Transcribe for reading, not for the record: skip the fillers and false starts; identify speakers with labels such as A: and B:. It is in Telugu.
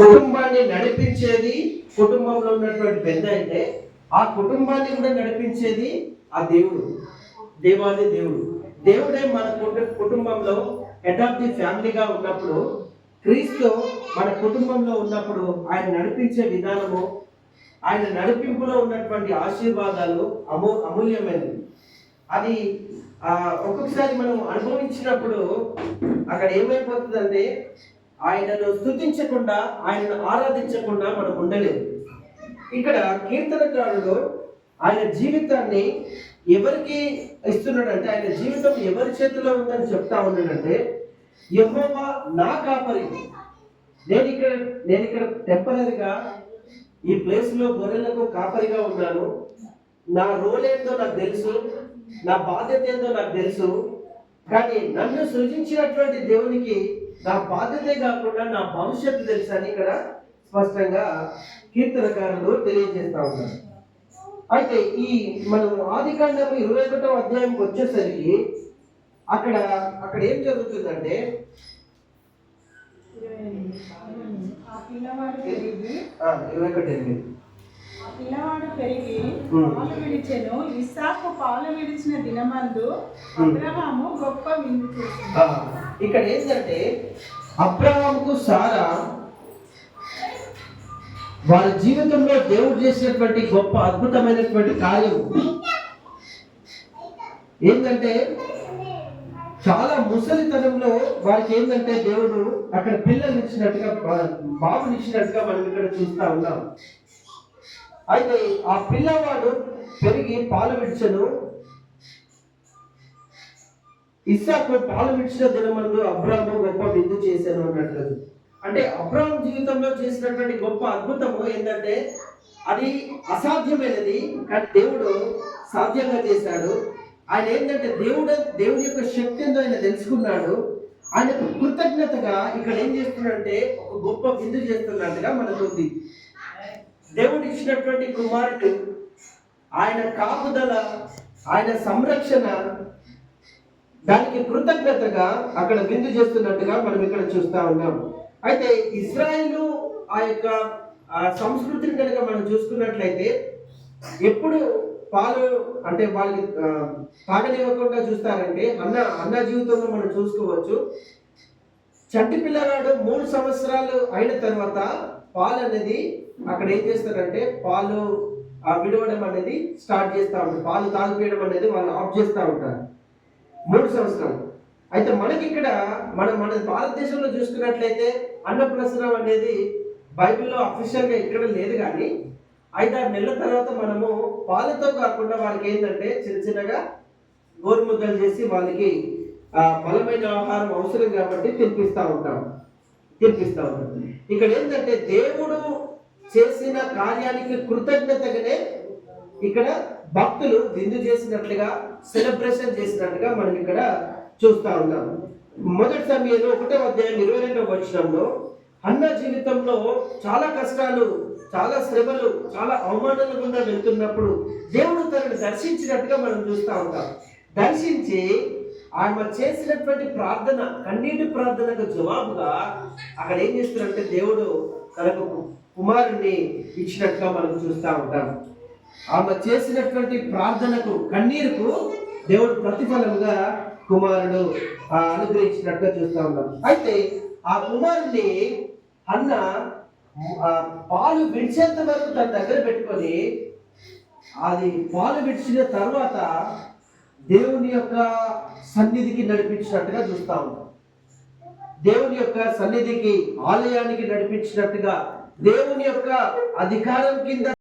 A: కుటుంబాన్ని నడిపించేది కుటుంబంలో ఉన్నటువంటి పెద్ద అయితే ఆ కుటుంబాన్ని కూడా నడిపించేది ఆ దేవుడు, దేవాది దేవుడు. దేవుడే మన కుటుంబంలో హెడ్ ఆఫ్ ది ఫ్యామిలీగా ఉన్నప్పుడు, క్రీస్తు మన కుటుంబంలో ఉన్నప్పుడు ఆయన నడిపించే విధానము, ఆయన నడిపింపులో ఉన్నటువంటి ఆశీర్వాదాలు అమూల్యమైనవి. అది ఒక్కొక్కసారి మనం అనుభవించినప్పుడు అక్కడ ఏమైపోతుందంటే ఆయనను స్తుతించకుండా, ఆయనను ఆరాధించకుండా మనం ఉండలేము. ఇక్కడ కీర్తనకారుడు ఆయన జీవితాన్ని ఎవరికి ఇస్తున్నాడంటే, ఆయన జీవితం ఎవరి చేతిలో ఉందని చెప్తా ఉన్నాడంటే, యెహోవా నా కాపరి. నేను ఇక్కడ టెంపరరీగా ఈ ప్లేస్ లో గొర్రెలకు కాపరిగా ఉన్నాను. నా రోల్ ఏందో నాకు తెలుసు, నా బాధ్యత ఏందో నాకు తెలుసు. కానీ నన్ను సృజించినటువంటి దేవునికి నా బాధ్యతే కాకుండా నా భవిష్యత్తు తెలుసు అని ఇక్కడ స్పష్టంగా కీర్తనకారులు తెలియజేస్తా ఉన్నారు. అయితే ఈ మనం ఆదికాండము 21వ అధ్యాయంకి వచ్చేసరికి అక్కడ ఏం జరుగుతుందంటే,
B: పిల్లవాడు పెరిగి పాలు విడిచెను. ఇస్సాకు పాలు విడిచిన దినమందు అబ్రహాము గొప్ప విందు చేశాడు.
A: ఇక్కడ ఏంటంటే అబ్రహాముకు సారా వారి జీవితంలో దేవుడు చేసినటువంటి గొప్ప అద్భుతమైనటువంటి కార్యం ఏంటంటే, చాలా ముసలితనంలో వారికి ఏంటంటే దేవుడు అక్కడ పిల్లలు ఇచ్చినట్టుగా, బాబుని ఇచ్చినట్టుగా మనం ఇక్కడ చూస్తా ఉన్నాం. అయితే ఆ పిల్లవాడు పెరిగి పాలు విడిచెను. ఇస్సాకు పాలు విడిచిన దినమందు అబ్రాహాము గొప్ప విందు చేశాను అన్నట్లు. అంటే అబ్రాహాం జీవితంలో చేసినటువంటి గొప్ప అద్భుతము ఏంటంటే, అది అసాధ్యమైనది కానీ దేవుడు సాధ్యంగా చేశాడు. ఆయన ఏంటంటే దేవుడి యొక్క శక్తి ఏందో ఆయన తెలుసుకున్నాడు. ఆయనకు కృతజ్ఞతగా ఇక్కడ ఏం చేస్తున్నాడంటే ఒక గొప్ప విందు చేస్తున్నట్టుగా మనకు ఉంది. దేవుడు ఇచ్చినటువంటి కుమారుడు, ఆయన కాపుదల, ఆయన సంరక్షణ, దానికి కృతజ్ఞతగా అక్కడ విందు చేస్తున్నట్టుగా మనం ఇక్కడ చూస్తా ఉన్నాం. అయితే ఇశ్రాయేలు ఆ యొక్క సంస్కృతిని కనుక మనం చూసుకున్నట్లయితే ఎప్పుడు పాలు అంటే వాళ్ళకి తాగనివ్వకుండా చూస్తారంటే అన్న జీవితంలో మనం చూసుకోవచ్చు. చంటి పిల్లగాడు 3 సంవత్సరాలు అయిన తర్వాత పాలు అనేది అక్కడ ఏం చేస్తారంటే పాలు విడవడం అనేది స్టార్ట్ చేస్తూ ఉంటారు. పాలు తాగిపోయడం అనేది వాళ్ళు ఆఫ్ చేస్తూ ఉంటారు 3 సంవత్సరాలు. అయితే మనకి ఇక్కడ మన భారతదేశంలో చూసుకున్నట్లయితే అన్నప్రసనం అనేది బైబిల్లో అఫీషియల్గా ఇక్కడ లేదు. కానీ 5-6 నెలల తర్వాత మనము పాలతో కాకుండా వాళ్ళకి ఏంటంటే చిన్నగా గోరుముద్దలు చేసి వాళ్ళకి బలమైన ఆహారం అవసరం కాబట్టి తినిపిస్తూ ఉంటాం. ఇక్కడ ఏంటంటే దేవుడు చేసిన కార్యానికి కృతజ్ఞతగానే ఇక్కడ భక్తులు విందు చేసినట్లుగా, సెలబ్రేషన్ చేసినట్టుగా మనం ఇక్కడ చూస్తా ఉన్నాం. మొదటి సమయంలో 1వ అధ్యాయం 22వ వచనంలో హన్నా జీవితంలో చాలా కష్టాలు, చాలా శ్రమలు, చాలా అవమానాలు గుండా వెళ్తున్నప్పుడు దేవుడు తనను దర్శించినట్టుగా మనం చూస్తూ ఉంటాం. దర్శించి ఆమె చేసినటువంటి ప్రార్థన, కన్నీటి ప్రార్థనకు జవాబుగా అక్కడ ఏం చేస్తున్నారంటే దేవుడు తనకు కుమారుణ్ణి ఇచ్చినట్టుగా మనం చూస్తూ ఉంటాం. ఆమె చేసినటువంటి ప్రార్థనకు, కన్నీరుకు దేవుడు ప్రతిఫలముగా కుమారుడు అనుగ్రహించినట్టుగా చూస్తూ ఉన్నాం. అయితే ఆ కుమారుడిని అన్న పాలు విడిచేంత వరకు తన దగ్గర పెట్టుకొని, అది పాలు విడిచిన తర్వాత దేవుని యొక్క సన్నిధికి నడిపించినట్టుగా చూస్తూ ఉంటాం. దేవుని యొక్క సన్నిధికి, ఆలయానికి నడిపించినట్టుగా, దేవుని యొక్క అధికారం కింద